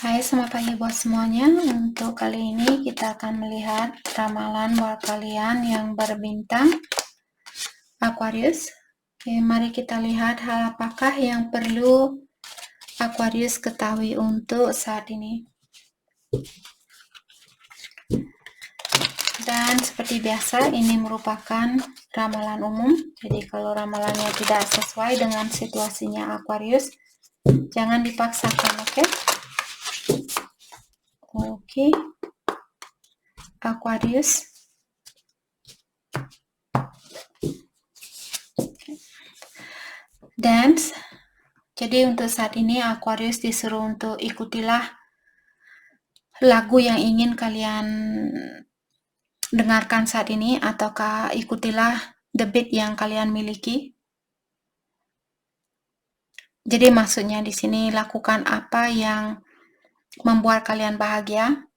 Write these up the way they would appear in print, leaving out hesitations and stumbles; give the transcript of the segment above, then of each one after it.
Hai, selamat pagi buat semuanya. Untuk kali ini kita akan melihat ramalan buat kalian yang berbintang Aquarius. Oke, mari kita lihat hal apakah yang perlu Aquarius ketahui untuk saat ini. Dan seperti biasa, ini merupakan ramalan umum. Jadi kalau ramalannya tidak sesuai dengan situasinya Aquarius, jangan dipaksakan, oke? Oke. Aquarius. Dance. Jadi untuk saat ini Aquarius disuruh untuk ikutilah lagu yang ingin kalian dengarkan saat ini, ataukah ikutilah the beat yang kalian miliki. Jadi maksudnya di sini lakukan apa yang membuat kalian bahagia.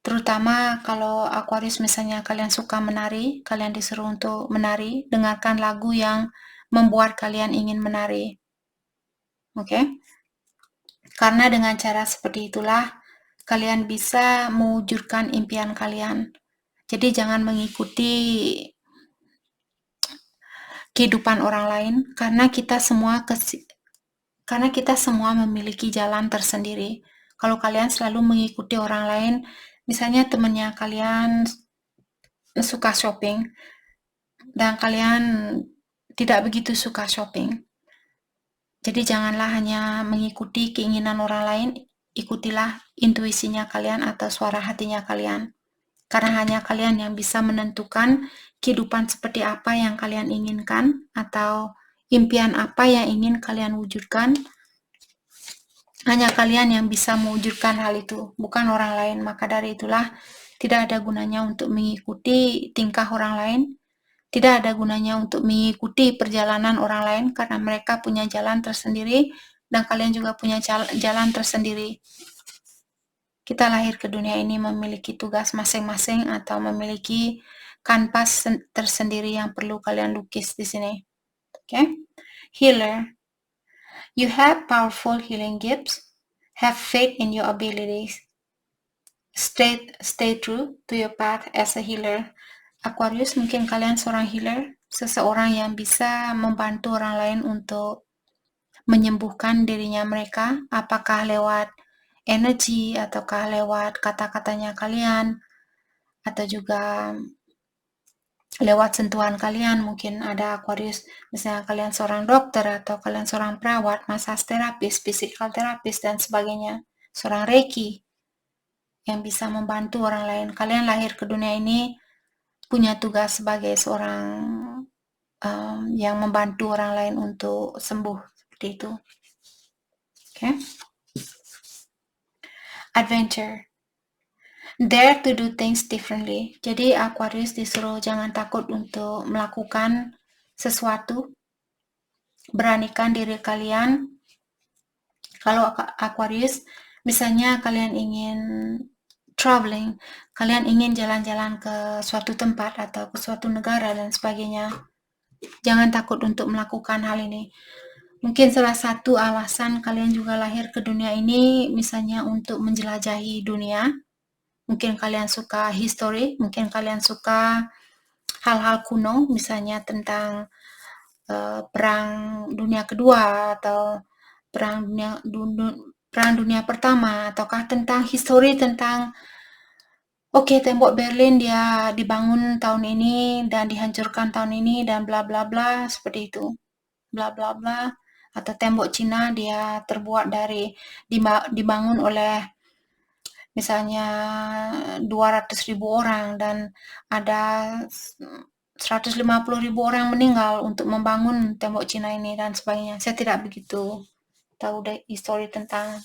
Terutama kalau Aquarius misalnya kalian suka menari, kalian disuruh untuk menari, dengarkan lagu yang membuat kalian ingin menari. Oke? Karena dengan cara seperti itulah kalian bisa mewujudkan impian kalian. Jadi jangan mengikuti kehidupan orang lain, karena kita semua memiliki jalan tersendiri. Kalau kalian selalu mengikuti orang lain, misalnya temannya kalian suka shopping dan kalian tidak begitu suka shopping. Jadi janganlah hanya mengikuti keinginan orang lain, ikutilah intuisinya kalian atau suara hatinya kalian. Karena hanya kalian yang bisa menentukan kehidupan seperti apa yang kalian inginkan atau impian apa yang ingin kalian wujudkan. Hanya kalian yang bisa mewujudkan hal itu, bukan orang lain. Maka dari itulah tidak ada gunanya untuk mengikuti tingkah orang lain. Tidak ada gunanya untuk mengikuti perjalanan orang lain karena mereka punya jalan tersendiri dan kalian juga punya jalan tersendiri. Kita lahir ke dunia ini memiliki tugas masing-masing atau memiliki kanvas tersendiri yang perlu kalian lukis di sini. Okay? Healer. You have powerful healing gifts. Have faith in your abilities. Stay true to your path as a healer. Aquarius, mungkin kalian seorang healer, seseorang yang bisa membantu orang lain untuk menyembuhkan dirinya mereka, apakah lewat energi ataukah lewat kata-katanya kalian, atau juga lewat sentuhan kalian. Mungkin ada Aquarius, misalnya kalian seorang dokter atau kalian seorang perawat, massage terapis, physical terapis, dan sebagainya, seorang reiki yang bisa membantu orang lain. Kalian lahir ke dunia ini punya tugas sebagai seorang yang membantu orang lain untuk sembuh, seperti itu. Okay? Adventure. Dare to do things differently. Jadi Aquarius disuruh jangan takut untuk melakukan sesuatu. Beranikan diri kalian. Kalau Aquarius, misalnya kalian ingin traveling, kalian ingin jalan-jalan ke suatu tempat atau ke suatu negara dan sebagainya. Jangan takut untuk melakukan hal ini. Mungkin salah satu alasan kalian juga lahir ke dunia ini misalnya untuk menjelajahi dunia. Mungkin kalian suka history, mungkin kalian suka hal-hal kuno, misalnya tentang Perang Dunia Kedua atau Perang Dunia Pertama, ataukah tentang history tentang tembok Berlin dia dibangun tahun ini dan dihancurkan tahun ini dan bla bla bla, seperti itu. Bla bla bla. Atau tembok Cina dia terbuat dari dibangun oleh misalnya 200.000 orang dan ada 150.000 orang meninggal untuk membangun tembok Cina ini dan sebagainya. Saya tidak begitu tahu deh histori tentang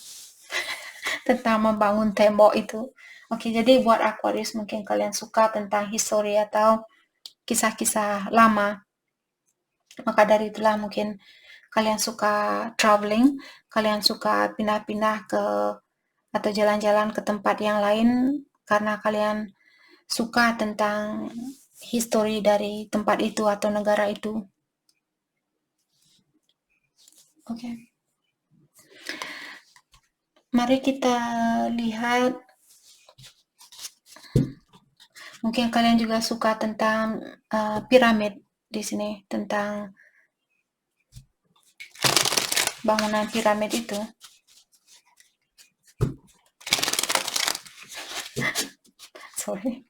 membangun tembok itu. Oke, jadi buat Aquarius mungkin kalian suka tentang histori atau kisah-kisah lama. Maka dari itulah mungkin kalian suka traveling, kalian suka pindah-pindah ke atau jalan-jalan ke tempat yang lain karena kalian suka tentang histori dari tempat itu atau negara itu. Oke. Mari kita lihat, mungkin kalian juga suka tentang piramid di sini, tentang bangunan piramid itu. Sorry.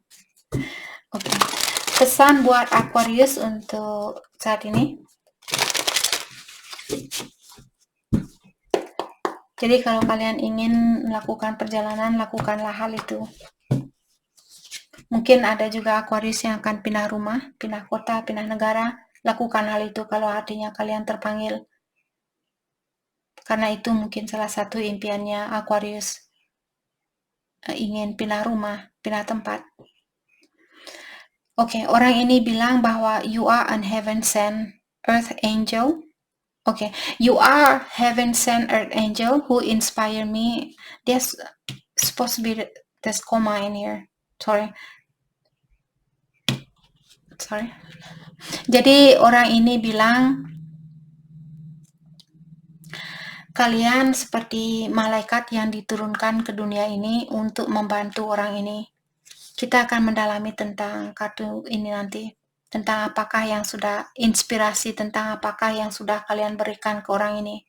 Oke. Pesan buat Aquarius untuk saat ini. Jadi kalau kalian ingin melakukan perjalanan, lakukanlah hal itu. Mungkin ada juga Aquarius yang akan pindah rumah, pindah kota, pindah negara. Lakukan hal itu kalau artinya kalian terpanggil. Karena itu mungkin salah satu impiannya Aquarius. Ingin pindah rumah, pindah tempat. Oke, orang ini bilang bahwa you are an heaven sent earth angel. Okay, you are heaven sent earth angel who inspire me. There's supposed to be there's comma in here. Sorry. Jadi orang ini bilang kalian seperti malaikat yang diturunkan ke dunia ini untuk membantu orang ini. Kita akan mendalami tentang kartu ini nanti. Tentang apakah yang sudah inspirasi, tentang apakah yang sudah kalian berikan ke orang ini.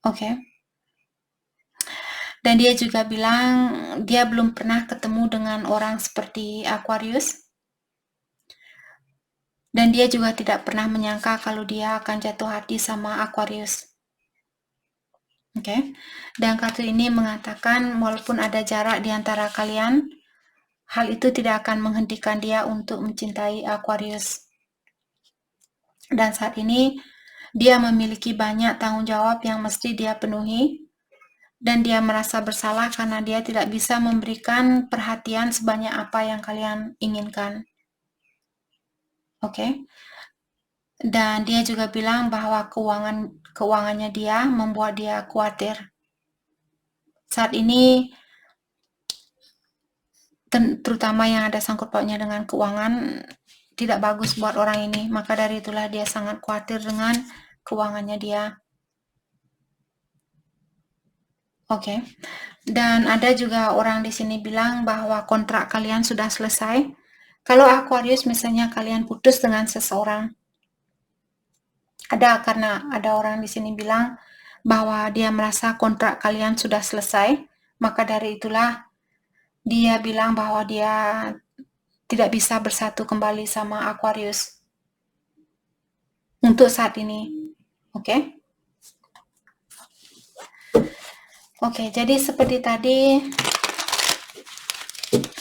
Oke. Dan dia juga bilang dia belum pernah ketemu dengan orang seperti Aquarius. Dan dia juga tidak pernah menyangka kalau dia akan jatuh hati sama Aquarius. Oke. Dan kartu ini mengatakan walaupun ada jarak di antara kalian, hal itu tidak akan menghentikan dia untuk mencintai Aquarius. Dan saat ini dia memiliki banyak tanggung jawab yang mesti dia penuhi. Dan dia merasa bersalah karena dia tidak bisa memberikan perhatian sebanyak apa yang kalian inginkan. Oke. Dan dia juga bilang bahwa keuangannya dia membuat dia khawatir. Saat ini, terutama yang ada sangkut pautnya dengan keuangan, tidak bagus buat orang ini. Maka dari itulah dia sangat khawatir dengan keuangannya dia. Oke. Dan ada juga orang di sini bilang bahwa kontrak kalian sudah selesai. Kalau Aquarius misalnya kalian putus dengan seseorang, karena ada orang di sini bilang bahwa dia merasa kontrak kalian sudah selesai, maka dari itulah dia bilang bahwa dia tidak bisa bersatu kembali sama Aquarius untuk saat ini. Oke? Oke, jadi seperti tadi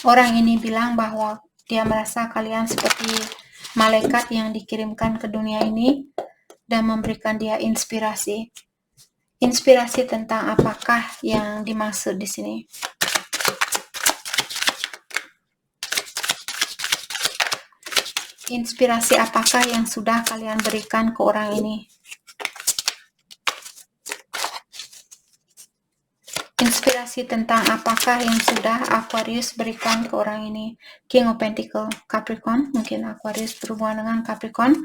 orang ini bilang bahwa dia merasa kalian seperti malaikat yang dikirimkan ke dunia ini dan memberikan dia inspirasi. Inspirasi tentang apakah yang dimaksud di sini. Inspirasi apakah yang sudah kalian berikan ke orang ini? Inspirasi tentang apakah yang sudah Aquarius berikan ke orang ini? King of Pentacle, Capricorn, mungkin Aquarius berhubungan dengan Capricorn.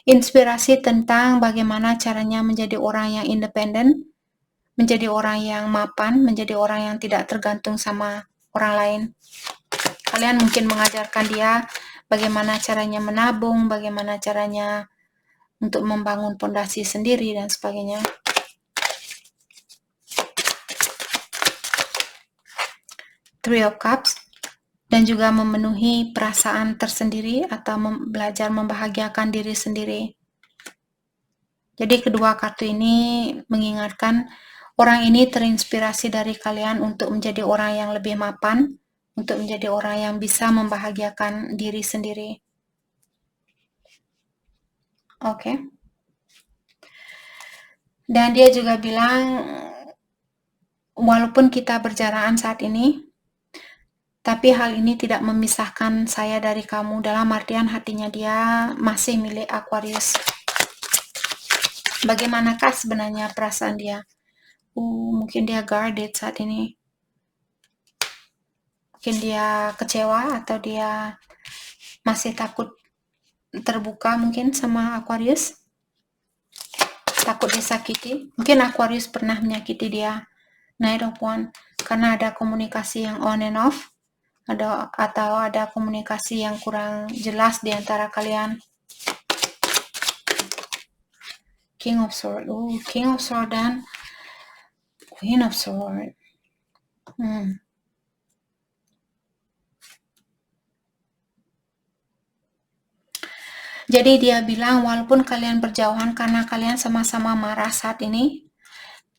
Inspirasi tentang bagaimana caranya menjadi orang yang independen, menjadi orang yang mapan, menjadi orang yang tidak tergantung sama orang lain. Kalian mungkin mengajarkan dia bagaimana caranya menabung, bagaimana caranya untuk membangun fondasi sendiri, dan sebagainya. Three of Cups, dan juga memenuhi perasaan tersendiri atau belajar membahagiakan diri sendiri. Jadi kedua kartu ini mengingatkan orang ini terinspirasi dari kalian untuk menjadi orang yang lebih mapan, untuk menjadi orang yang bisa membahagiakan diri sendiri. Oke. Dan dia juga bilang walaupun kita berjarakan saat ini, tapi hal ini tidak memisahkan saya dari kamu, dalam artian hatinya dia masih milik Aquarius. Bagaimanakah sebenarnya perasaan dia? Mungkin dia guarded saat ini. Mungkin dia kecewa atau dia masih takut terbuka mungkin sama Aquarius. takut disakiti. Mungkin Aquarius pernah menyakiti dia. Knight of Wands, karena ada komunikasi yang on and off, atau ada komunikasi yang kurang jelas di antara kalian. King of Swords, King of Swords dan Queen of Swords. Jadi dia bilang walaupun kalian berjauhan karena kalian sama-sama marah saat ini,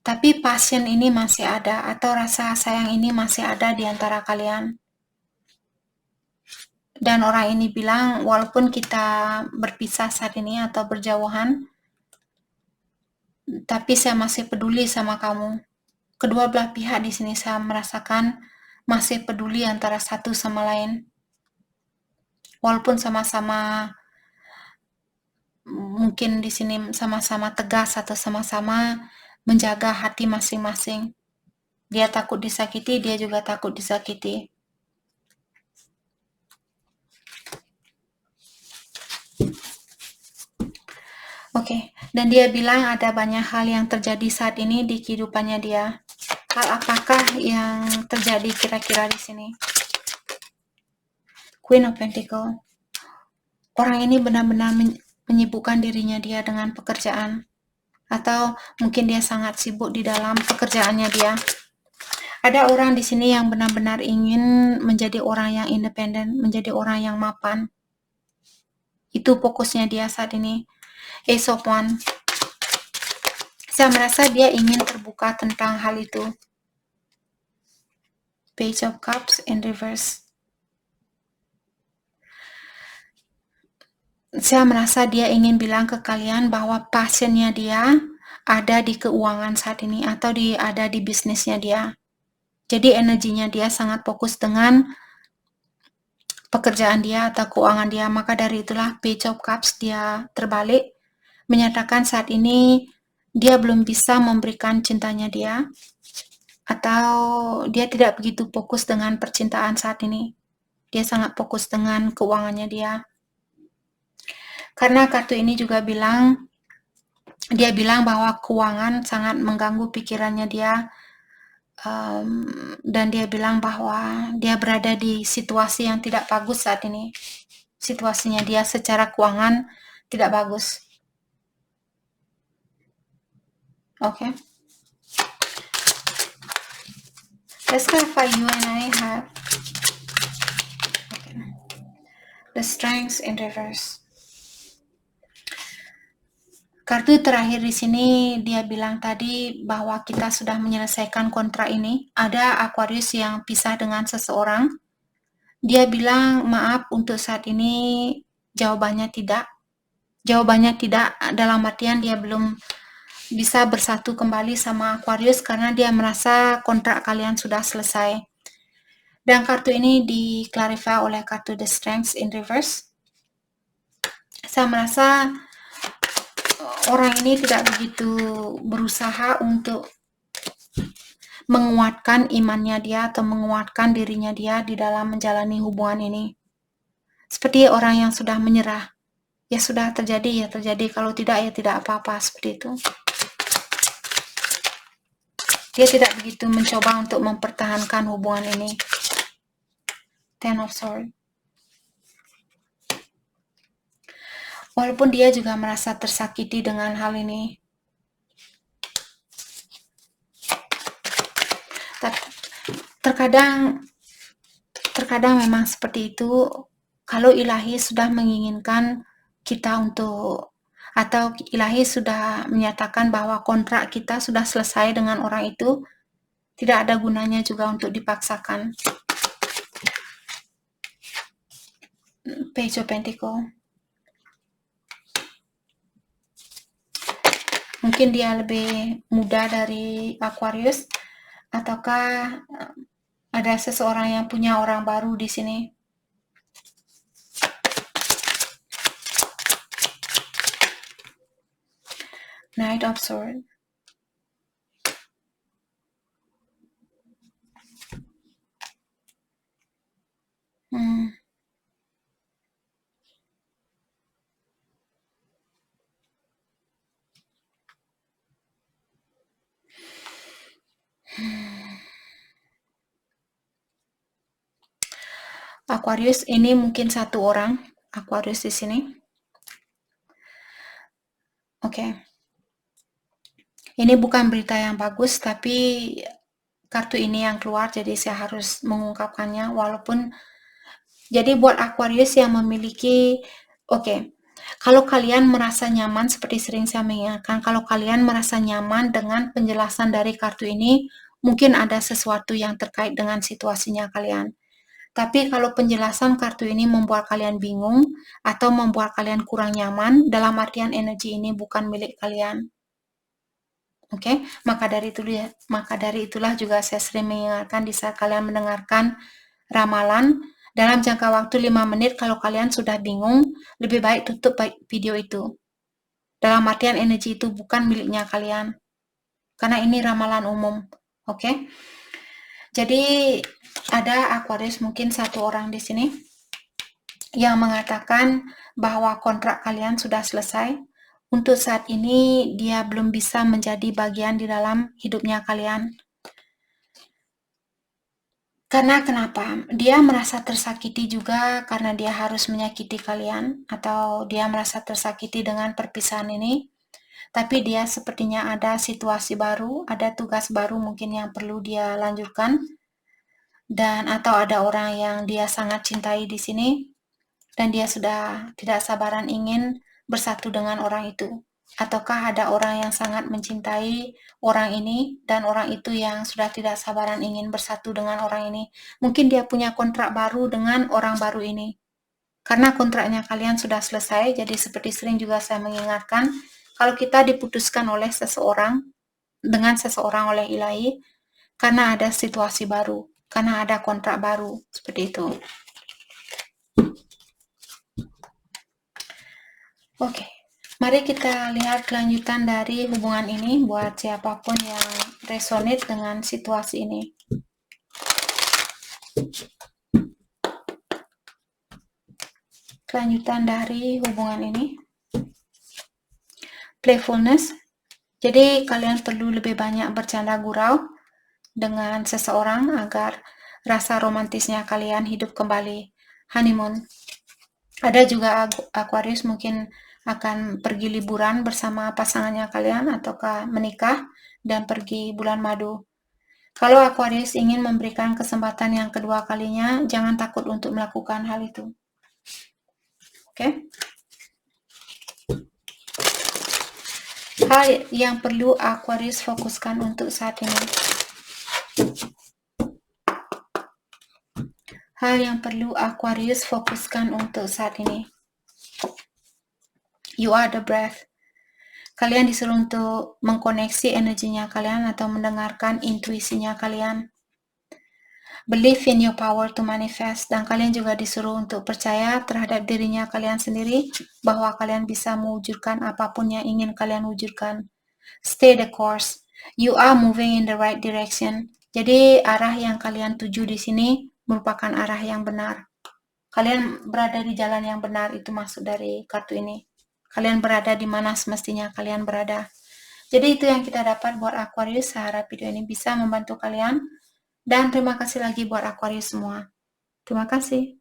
tapi passion ini masih ada, atau rasa sayang ini masih ada di antara kalian. Dan orang ini bilang walaupun kita berpisah saat ini atau berjauhan, tapi saya masih peduli sama kamu. Kedua belah pihak di sini saya merasakan masih peduli antara satu sama lain. Walaupun sama-sama mungkin di sini sama-sama tegas atau sama-sama menjaga hati masing-masing. Dia takut disakiti, dia juga takut disakiti. Oke, dan dia bilang ada banyak hal yang terjadi saat ini di kehidupannya dia. Hal apakah yang terjadi kira-kira di sini? Queen of Pentacles. Orang ini benar-benar menyibukkan dirinya dia dengan pekerjaan. Atau mungkin dia sangat sibuk di dalam pekerjaannya dia. Ada orang di sini yang benar-benar ingin menjadi orang yang independen, menjadi orang yang mapan. Itu fokusnya dia saat ini. Ace of Wands. Saya merasa dia ingin terbuka tentang hal itu. Page of Cups in reverse. Saya merasa dia ingin bilang ke kalian bahwa passionnya dia ada di keuangan saat ini, atau ada di bisnisnya dia. Jadi energinya dia sangat fokus dengan pekerjaan dia atau keuangan dia. Maka dari itulah Page of Cups dia terbalik, menyatakan saat ini dia belum bisa memberikan cintanya dia, atau dia tidak begitu fokus dengan percintaan saat ini. Dia sangat fokus dengan keuangannya dia. Karena kartu ini juga dia bilang bahwa keuangan sangat mengganggu pikirannya dia, dan dia bilang bahwa dia berada di situasi yang tidak bagus saat ini. Situasinya dia secara keuangan tidak bagus. Okay. Let's clarify you and I have the Strength in reverse. Kartu terakhir di sini dia bilang tadi bahwa kita sudah menyelesaikan kontrak ini. Ada Aquarius yang pisah dengan seseorang. Dia bilang maaf untuk saat ini, jawabannya tidak. Jawabannya tidak dalam artian dia belum bisa bersatu kembali sama Aquarius karena dia merasa kontrak kalian sudah selesai. Dan kartu ini diklarify oleh kartu The Strength in reverse. Saya merasa orang ini tidak begitu berusaha untuk menguatkan imannya dia atau menguatkan dirinya dia di dalam menjalani hubungan ini. Seperti orang yang sudah menyerah. Ya sudah terjadi, ya terjadi. Kalau tidak, ya tidak apa-apa. Seperti itu. Dia tidak begitu mencoba untuk mempertahankan hubungan ini. Ten of Swords. Walaupun dia juga merasa tersakiti dengan hal ini. Terkadang memang seperti itu. Kalau ilahi sudah menginginkan kita untuk, atau ilahi sudah menyatakan bahwa kontrak kita sudah selesai dengan orang itu, tidak ada gunanya juga untuk dipaksakan. Page of Pentacles. Mungkin dia lebih muda dari Aquarius, ataukah ada seseorang yang punya orang baru di sini. Knight of Swords. Aquarius ini mungkin satu orang Aquarius di sini. Oke. Ini bukan berita yang bagus, tapi kartu ini yang keluar, jadi saya harus mengungkapkannya. Walaupun, jadi buat Aquarius yang memiliki, oke, kalau kalian merasa nyaman, seperti sering saya mengingatkan, kalau kalian merasa nyaman dengan penjelasan dari kartu ini, mungkin ada sesuatu yang terkait dengan situasinya kalian. Tapi kalau penjelasan kartu ini membuat kalian bingung atau membuat kalian kurang nyaman, dalam artian energi ini bukan milik kalian. Oke, maka dari itulah juga saya sering mengingatkan di saat kalian mendengarkan ramalan, dalam jangka waktu 5 menit kalau kalian sudah bingung, lebih baik tutup video itu. Dalam artian energi itu bukan miliknya kalian. Karena ini ramalan umum. Oke? Jadi ada Aquarius mungkin satu orang di sini yang mengatakan bahwa kontrak kalian sudah selesai. Untuk saat ini dia belum bisa menjadi bagian di dalam hidupnya kalian. Karena kenapa? Dia merasa tersakiti juga karena dia harus menyakiti kalian, atau dia merasa tersakiti dengan perpisahan ini. Tapi dia sepertinya ada situasi baru, ada tugas baru mungkin yang perlu dia lanjutkan, dan atau ada orang yang dia sangat cintai di sini, dan dia sudah tidak sabaran ingin bersatu dengan orang itu. Ataukah ada orang yang sangat mencintai orang ini, dan orang itu yang sudah tidak sabaran ingin bersatu dengan orang ini. Mungkin dia punya kontrak baru dengan orang baru ini. Karena kontraknya kalian sudah selesai, jadi seperti sering juga saya mengingatkan, kalau kita diputuskan oleh seseorang, dengan seseorang oleh ilahi, karena ada situasi baru, karena ada kontrak baru, seperti itu. Oke, mari kita lihat kelanjutan dari hubungan ini buat siapapun yang resonate dengan situasi ini. Kelanjutan dari hubungan ini. Playfulness. Jadi kalian perlu lebih banyak bercanda gurau dengan seseorang agar rasa romantisnya kalian hidup kembali. Honeymoon. Ada juga Aquarius mungkin akan pergi liburan bersama pasangannya kalian ataukah menikah dan pergi bulan madu. Kalau Aquarius ingin memberikan kesempatan yang kedua kalinya, jangan takut untuk melakukan hal itu. Oke? Hal yang perlu Aquarius fokuskan untuk saat ini. Hal yang perlu Aquarius fokuskan untuk saat ini. You are the breath. Kalian disuruh untuk mengkoneksi energinya kalian atau mendengarkan intuisinya kalian. Believe in your power to manifest. Dan kalian juga disuruh untuk percaya terhadap dirinya kalian sendiri bahwa kalian bisa mewujudkan apapun yang ingin kalian wujudkan. Stay the course. You are moving in the right direction. Jadi arah yang kalian tuju di sini merupakan arah yang benar. Kalian berada di jalan yang benar, itu maksud dari kartu ini. Kalian berada di mana semestinya kalian berada. Jadi itu yang kita dapat buat Aquarius. Saya harap video ini bisa membantu kalian. Dan terima kasih lagi buat Aquarius semua. Terima kasih.